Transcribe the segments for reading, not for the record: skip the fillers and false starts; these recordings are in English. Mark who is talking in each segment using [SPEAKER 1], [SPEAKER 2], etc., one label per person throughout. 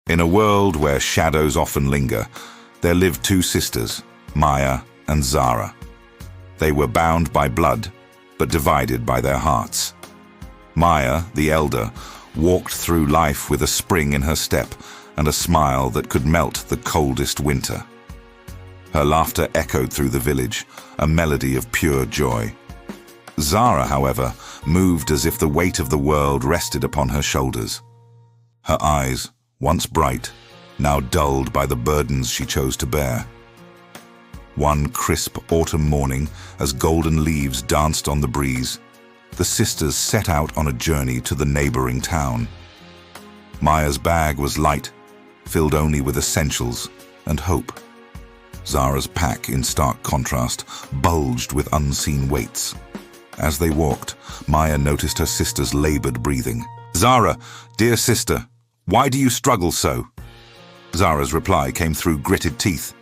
[SPEAKER 1] In a world where shadows often linger, there lived two sisters, Maya and Zara. They were bound by blood, but divided by their hearts. Maya, the elder, walked through life with a spring in her step and a smile that could melt the coldest winter. Her laughter echoed through the village, a melody of pure joy. Zara, however, moved as if the weight of the world rested upon her shoulders. Her eyes, once bright, now dulled by the burdens she chose to bear. One crisp autumn morning, as golden leaves danced on the breeze, the sisters set out on a journey to the neighboring town. Maya's bag was light, filled only with essentials and hope. Zara's pack, in stark contrast, bulged with unseen weights. As they walked, Maya noticed her sister's labored breathing. "Zara, dear sister, why do you struggle so?" Zara's reply came through gritted teeth.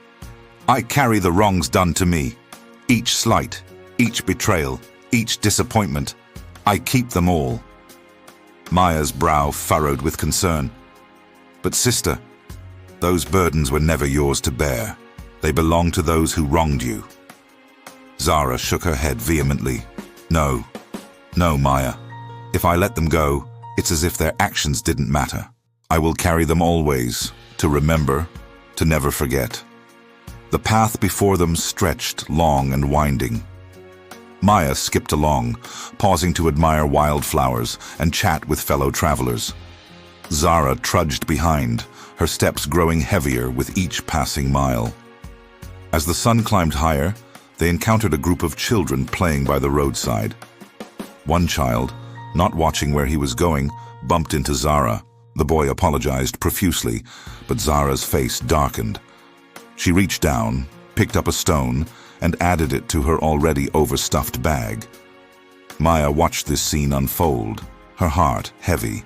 [SPEAKER 1] "I carry the wrongs done to me. Each slight, each betrayal, each disappointment. I keep them all." Maya's brow furrowed with concern. "But sister, those burdens were never yours to bear. They belong to those who wronged you." Zara shook her head vehemently. No, Maya. If I let them go, it's as if their actions didn't matter. I will carry them always, to remember, to never forget." The path before them stretched long and winding. Maya skipped along, pausing to admire wildflowers and chat with fellow travelers. Zara trudged behind, her steps growing heavier with each passing mile. As the sun climbed higher, they encountered a group of children playing by the roadside. One child, not watching where he was going, bumped into Zara. The boy apologized profusely, but Zara's face darkened. She reached down, picked up a stone, and added it to her already overstuffed bag. Maya watched this scene unfold, her heart heavy.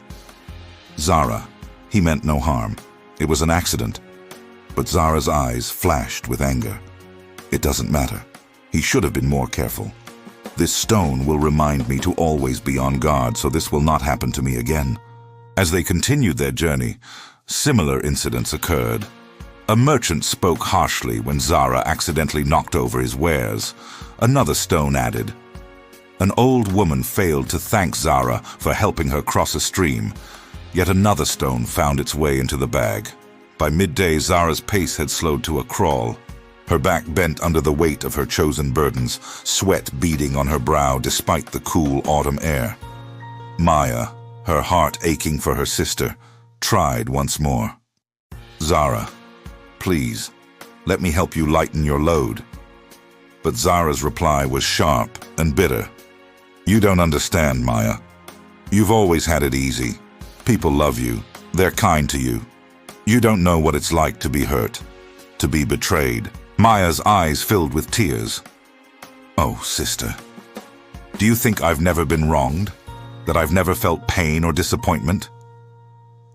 [SPEAKER 1] Zara, he meant no harm. It was an accident. But Zara's eyes flashed with anger. "It doesn't matter. He should have been more careful. This stone will remind me to always be on guard, so this will not happen to me again." As they continued their journey, similar incidents occurred. A merchant spoke harshly when Zara accidentally knocked over his wares. Another stone added. An old woman failed to thank Zara for helping her cross a stream. Yet another stone found its way into the bag. By midday, Zara's pace had slowed to a crawl. Her back bent under the weight of her chosen burdens, sweat beading on her brow despite the cool autumn air. Maya, her heart aching for her sister, tried once more. "Zara, please, let me help you lighten your load." But Zara's reply was sharp and bitter. "You don't understand, Maya. You've always had it easy. People love you. They're kind to you. You don't know what it's like to be hurt, to be betrayed." Maya's eyes filled with tears. "Oh, sister, do you think I've never been wronged? That I've never felt pain or disappointment?"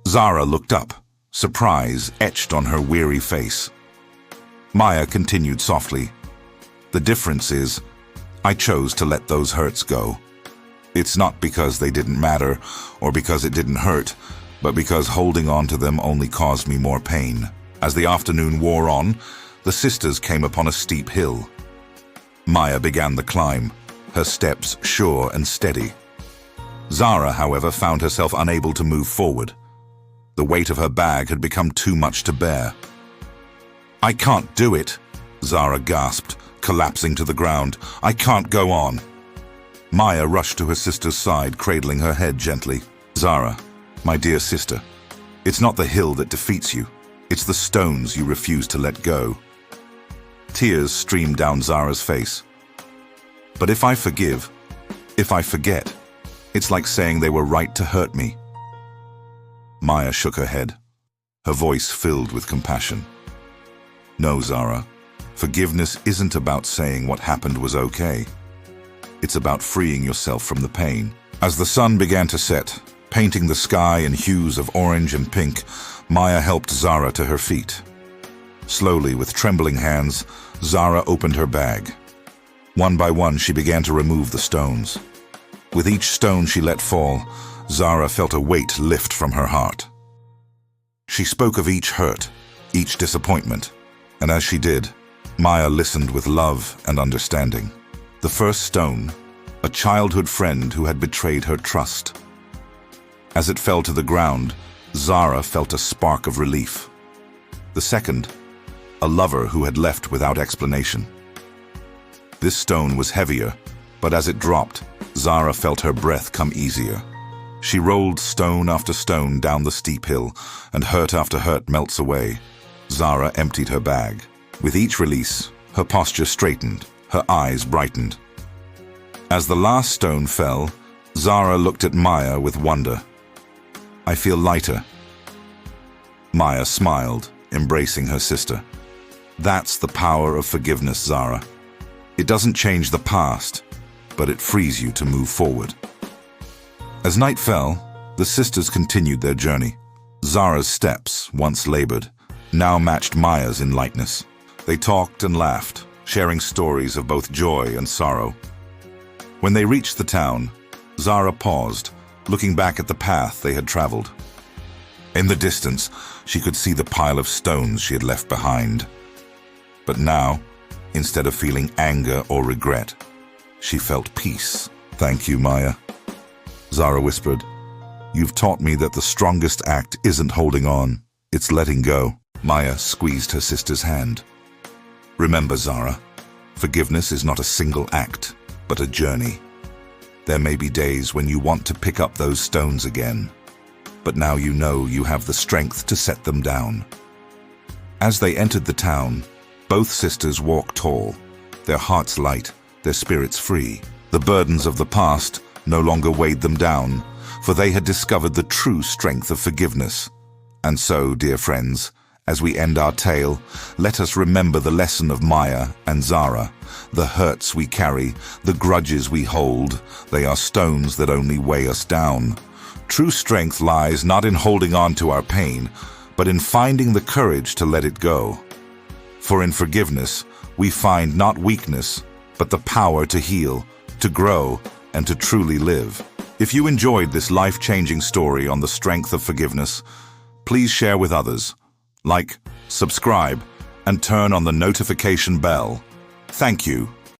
[SPEAKER 1] Zara looked up, surprise etched on her weary face. Maya continued softly. "The difference is, I chose to let those hurts go. It's not because they didn't matter or because it didn't hurt, but because holding on to them only caused me more pain." As the afternoon wore on, the sisters came upon a steep hill. Maya began the climb, her steps sure and steady. Zara, however, found herself unable to move forward. The weight of her bag had become too much to bear. "I can't do it," Zara gasped, collapsing to the ground. "I can't go on." Maya rushed to her sister's side, cradling her head gently. "Zara, my dear sister, it's not the hill that defeats you. It's the stones you refuse to let go." Tears streamed down Zara's face. "But if I forgive, if I forget, it's like saying they were right to hurt me." Maya shook her head, her voice filled with compassion. "No, Zara, forgiveness isn't about saying what happened was okay. It's about freeing yourself from the pain." As the sun began to set, painting the sky in hues of orange and pink, Maya helped Zara to her feet. Slowly, with trembling hands, Zara opened her bag. One by one, she began to remove the stones. With each stone she let fall, Zara felt a weight lift from her heart. She spoke of each hurt, each disappointment, and as she did, Maya listened with love and understanding. The first stone, a childhood friend who had betrayed her trust. As it fell to the ground, Zara felt a spark of relief. The second, a lover who had left without explanation. This stone was heavier, but as it dropped, Zara felt her breath come easier. She rolled stone after stone down the steep hill, and hurt after hurt melts away. Zara emptied her bag. With each release, her posture straightened, her eyes brightened. As the last stone fell, Zara looked at Maya with wonder. "I feel lighter." Maya smiled, embracing her sister. "That's the power of forgiveness, Zara. It doesn't change the past, but it frees you to move forward." As night fell, the sisters continued their journey. Zara's steps, once labored, now matched Maya's in lightness. They talked and laughed, sharing stories of both joy and sorrow. When they reached the town, Zara paused, looking back at the path they had traveled. In the distance, she could see the pile of stones she had left behind. But now, instead of feeling anger or regret, she felt peace. "Thank you, Maya," Zara whispered. "You've taught me that the strongest act isn't holding on, it's letting go." Maya squeezed her sister's hand. "Remember, Zara, forgiveness is not a single act, but a journey. There may be days when you want to pick up those stones again, but now you know you have the strength to set them down." As they entered the town, both sisters walked tall, their hearts light, their spirits free. The burdens of the past no longer weighed them down, for they had discovered the true strength of forgiveness. And so, dear friends, as we end our tale, let us remember the lesson of Maya and Zara. The hurts we carry, the grudges we hold, they are stones that only weigh us down. True strength lies not in holding on to our pain, but in finding the courage to let it go. For in forgiveness, we find not weakness, but the power to heal, to grow, and to truly live. If you enjoyed this life-changing story on the strength of forgiveness, please share with others. Like, subscribe, and turn on the notification bell. Thank you.